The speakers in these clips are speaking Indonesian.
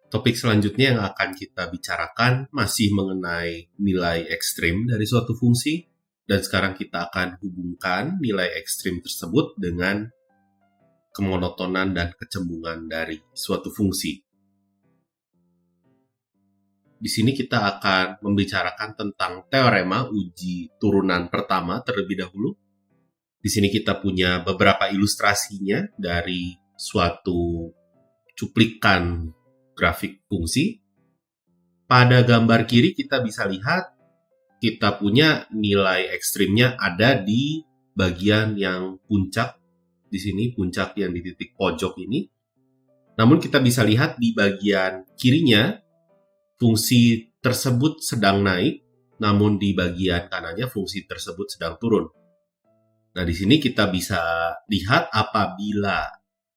Topik selanjutnya yang akan kita bicarakan masih mengenai nilai ekstrim dari suatu fungsi, dan sekarang kita akan hubungkan nilai ekstrim tersebut dengan kemonotonan dan kecembungan dari suatu fungsi. Di sini kita akan membicarakan tentang teorema uji turunan pertama terlebih dahulu. Di sini kita punya beberapa ilustrasinya dari suatu cuplikan grafik fungsi. Pada gambar kiri kita bisa lihat kita punya nilai ekstrimnya ada di bagian yang puncak. Di sini puncak yang di titik pojok ini. Namun kita bisa lihat di bagian kirinya fungsi tersebut sedang naik, namun di bagian kanannya fungsi tersebut sedang turun. Nah, di sini kita bisa lihat apabila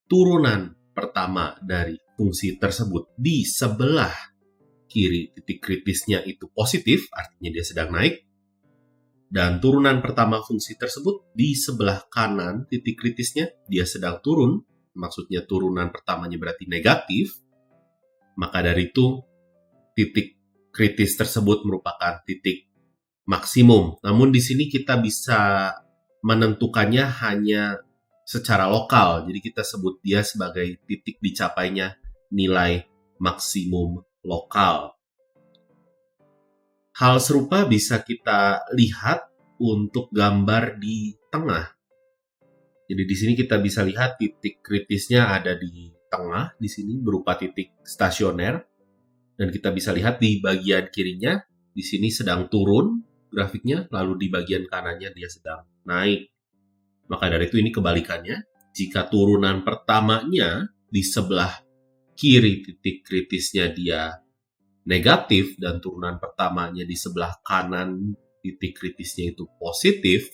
turunan pertama dari fungsi tersebut di sebelah kiri titik kritisnya itu positif, artinya dia sedang naik. Dan turunan pertama fungsi tersebut di sebelah kanan titik kritisnya dia sedang turun, maksudnya turunan pertamanya berarti negatif. Maka dari itu titik kritis tersebut merupakan titik maksimum. Namun di sini kita bisa menentukannya hanya secara lokal. Jadi kita sebut dia sebagai titik dicapainya nilai maksimum lokal. Hal serupa bisa kita lihat untuk gambar di tengah. Jadi di sini kita bisa lihat titik kritisnya ada di tengah, di sini berupa titik stasioner. Dan kita bisa lihat di bagian kirinya, di sini sedang turun grafiknya, lalu di bagian kanannya dia sedang naik. Maka dari itu ini kebalikannya. Jika turunan pertamanya di sebelah kiri titik kritisnya dia negatif dan turunan pertamanya di sebelah kanan titik kritisnya itu positif,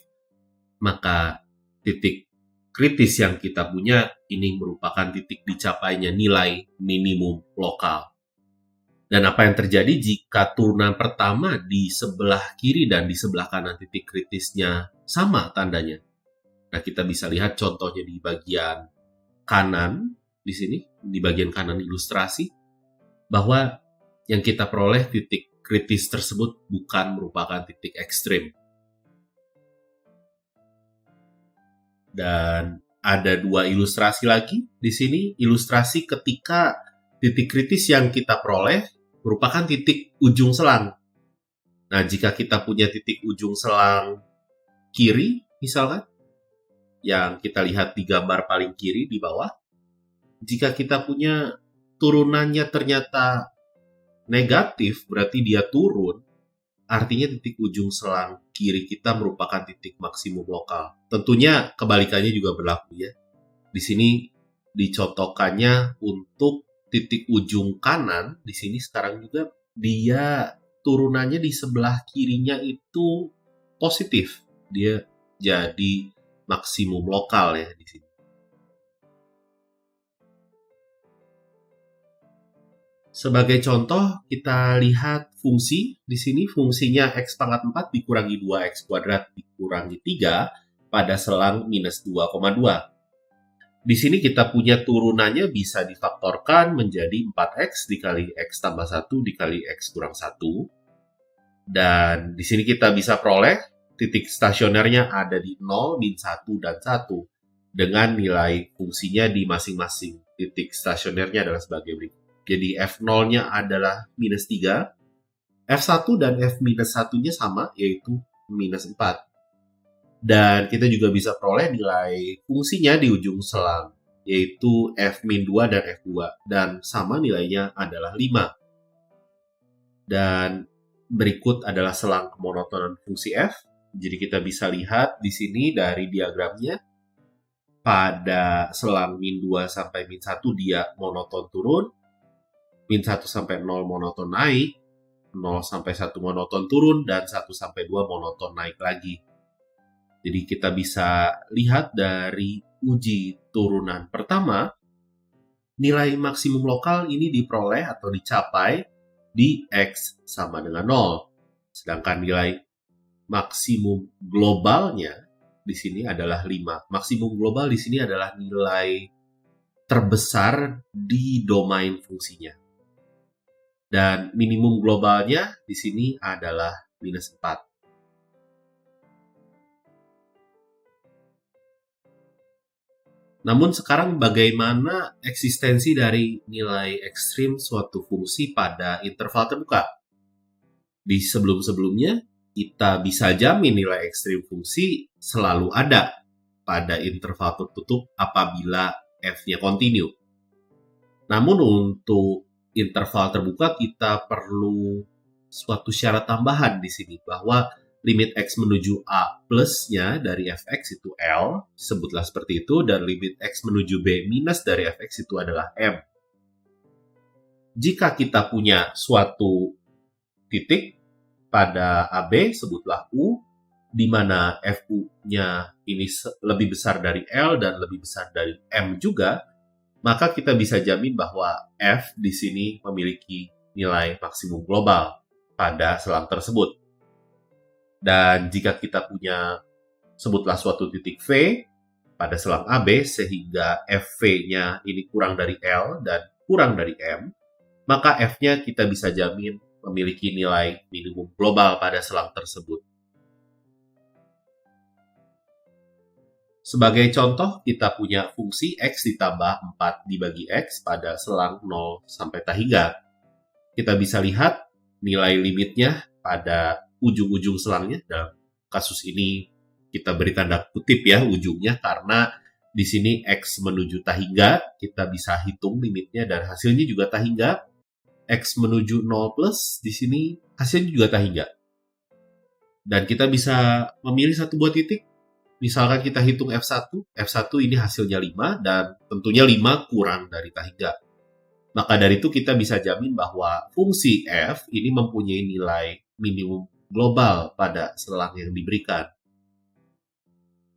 maka titik kritis yang kita punya ini merupakan titik dicapainya nilai minimum lokal. Dan apa yang terjadi jika turunan pertama di sebelah kiri dan di sebelah kanan titik kritisnya sama tandanya? Nah, kita bisa lihat contohnya di bagian kanan, di sini, di bagian kanan ilustrasi, bahwa yang kita peroleh titik kritis tersebut bukan merupakan titik ekstrim. Dan ada dua ilustrasi lagi di sini, ilustrasi ketika titik kritis yang kita peroleh merupakan titik ujung selang. Nah, jika kita punya titik ujung selang kiri, misalkan, yang kita lihat di gambar paling kiri di bawah, jika kita punya turunannya ternyata negatif, berarti dia turun, artinya titik ujung selang kiri kita merupakan titik maksimum lokal. Tentunya kebalikannya juga berlaku ya. Di sini dicontohkannya untuk titik ujung kanan, di sini sekarang juga dia turunannya di sebelah kirinya itu positif. Dia jadi maksimum lokal ya di sini. Sebagai contoh, kita lihat fungsi. Di sini fungsinya x pangkat 4 dikurangi 2x kuadrat dikurangi 3 pada selang minus 2,2. Di sini kita punya turunannya bisa difaktorkan menjadi 4x dikali x tambah 1 dikali x kurang 1. Dan di sini kita bisa peroleh titik stasionernya ada di 0, min 1, dan 1. Dengan nilai fungsinya di masing-masing titik stasionernya adalah sebagai berikut. Jadi F0-nya adalah minus 3, F1 dan F-1-nya sama, yaitu minus 4. Dan kita juga bisa peroleh nilai fungsinya di ujung selang, yaitu F-2 dan F2. Dan sama nilainya adalah 5. Dan berikut adalah selang kemonotonan fungsi F. Jadi kita bisa lihat di sini dari diagramnya, pada selang min 2 sampai min 1 dia monoton turun, min 1 sampai 0 monoton naik, 0 sampai 1 monoton turun, dan 1 sampai 2 monoton naik lagi. Jadi kita bisa lihat dari uji turunan pertama, nilai maksimum lokal ini diperoleh atau dicapai di X sama dengan 0. Sedangkan nilai maksimum globalnya di sini adalah 5. Maksimum global di sini adalah nilai terbesar di domain fungsinya. Dan minimum globalnya di sini adalah minus 4. Namun sekarang bagaimana eksistensi dari nilai ekstrim suatu fungsi pada interval terbuka? Di sebelum-sebelumnya, kita bisa jamin nilai ekstrim fungsi selalu ada pada interval tertutup apabila f-nya kontinu. Namun untuk interval terbuka kita perlu suatu syarat tambahan di sini bahwa limit x menuju a plusnya dari fx itu L, sebutlah seperti itu, dan limit x menuju b minus dari fx itu adalah M. Jika kita punya suatu titik pada AB, sebutlah U, di mana FU-nya ini lebih besar dari L dan lebih besar dari M juga, maka kita bisa jamin bahwa F di sini memiliki nilai maksimum global pada selang tersebut. Dan jika kita punya, sebutlah suatu titik V pada selang AB, sehingga FV-nya ini kurang dari L dan kurang dari M, maka F-nya kita bisa jamin memiliki nilai minimum global pada selang tersebut. Sebagai contoh, kita punya fungsi X ditambah 4 dibagi X pada selang 0 sampai tak hingga. Kita bisa lihat nilai limitnya pada ujung-ujung selangnya. Dalam kasus ini kita beri tanda kutip ya ujungnya, karena di sini X menuju tak hingga, kita bisa hitung limitnya dan hasilnya juga tak hingga. X menuju 0 plus, di sini hasilnya juga tak hingga. Dan kita bisa memilih satu buah titik. Misalkan kita hitung F1, F1 ini hasilnya 5, dan tentunya 5 kurang dari tak hingga. Maka dari itu kita bisa jamin bahwa fungsi F ini mempunyai nilai minimum global pada selang yang diberikan.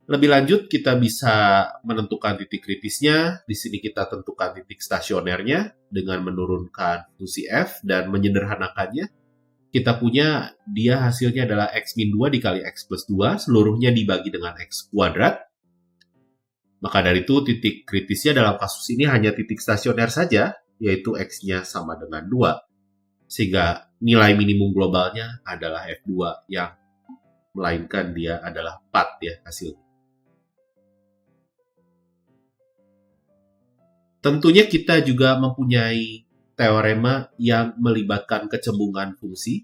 Lebih lanjut, kita bisa menentukan titik kritisnya. Di sini kita tentukan titik stasionernya dengan menurunkan fungsi F dan menyederhanakannya. Kita punya dia hasilnya adalah X min 2 dikali X plus 2, seluruhnya dibagi dengan X kuadrat. Maka dari itu titik kritisnya dalam kasus ini hanya titik stasioner saja, yaitu X-nya sama dengan 2. Sehingga nilai minimum globalnya adalah F2, yang melainkan dia adalah 4 ya hasilnya. Tentunya kita juga mempunyai teorema yang melibatkan kecembungan fungsi.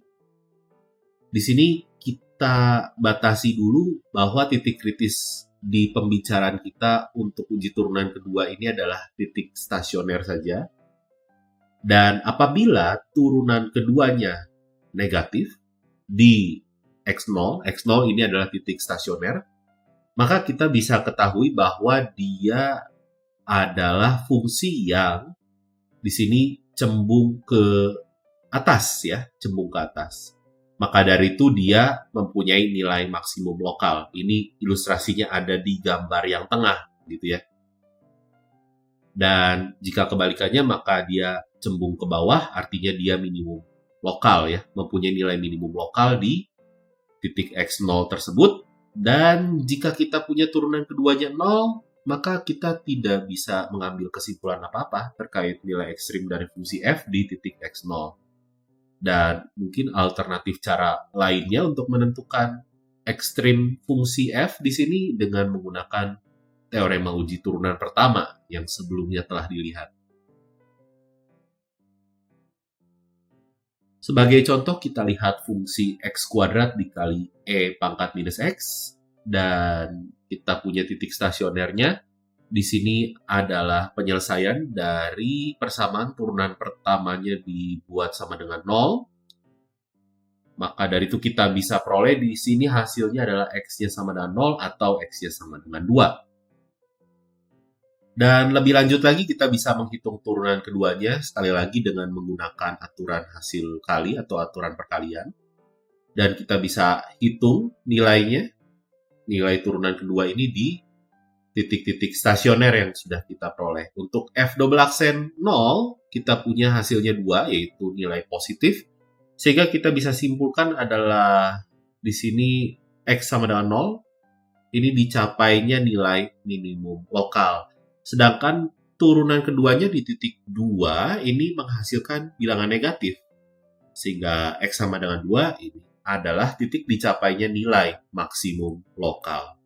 Di sini kita batasi dulu bahwa titik kritis di pembicaraan kita untuk uji turunan kedua ini adalah titik stasioner saja. Dan apabila turunan keduanya negatif di X0, X0 ini adalah titik stasioner, maka kita bisa ketahui bahwa dia adalah fungsi yang di sini cembung ke atas ya, cembung ke atas. Maka dari itu dia mempunyai nilai maksimum lokal. Ini ilustrasinya ada di gambar yang tengah gitu ya. Dan jika kebalikannya maka dia cembung ke bawah, artinya dia minimum lokal ya, mempunyai nilai minimum lokal di titik X0 tersebut. Dan jika kita punya turunan keduanya 0, maka kita tidak bisa mengambil kesimpulan apa-apa terkait nilai ekstrim dari fungsi f di titik X0. Dan mungkin alternatif cara lainnya untuk menentukan ekstrim fungsi f di sini dengan menggunakan teorema uji turunan pertama yang sebelumnya telah dilihat. Sebagai contoh, kita lihat fungsi x kuadrat dikali e pangkat minus x, dan kita punya titik stasionernya. Di sini adalah penyelesaian dari persamaan turunan pertamanya dibuat sama dengan 0. Maka dari itu kita bisa peroleh di sini hasilnya adalah x-nya sama dengan 0 atau x-nya sama dengan 2. Dan lebih lanjut lagi kita bisa menghitung turunan keduanya sekali lagi dengan menggunakan aturan hasil kali atau aturan perkalian. Dan kita bisa hitung nilainya, nilai turunan kedua ini di titik-titik stasioner yang sudah kita peroleh. Untuk f double aksen 0, kita punya hasilnya 2, yaitu nilai positif. Sehingga kita bisa simpulkan adalah di sini x sama dengan 0, ini dicapainya nilai minimum lokal. Sedangkan turunan keduanya di titik 2 ini menghasilkan bilangan negatif. Sehingga X sama dengan 2 ini adalah titik dicapainya nilai maksimum lokal.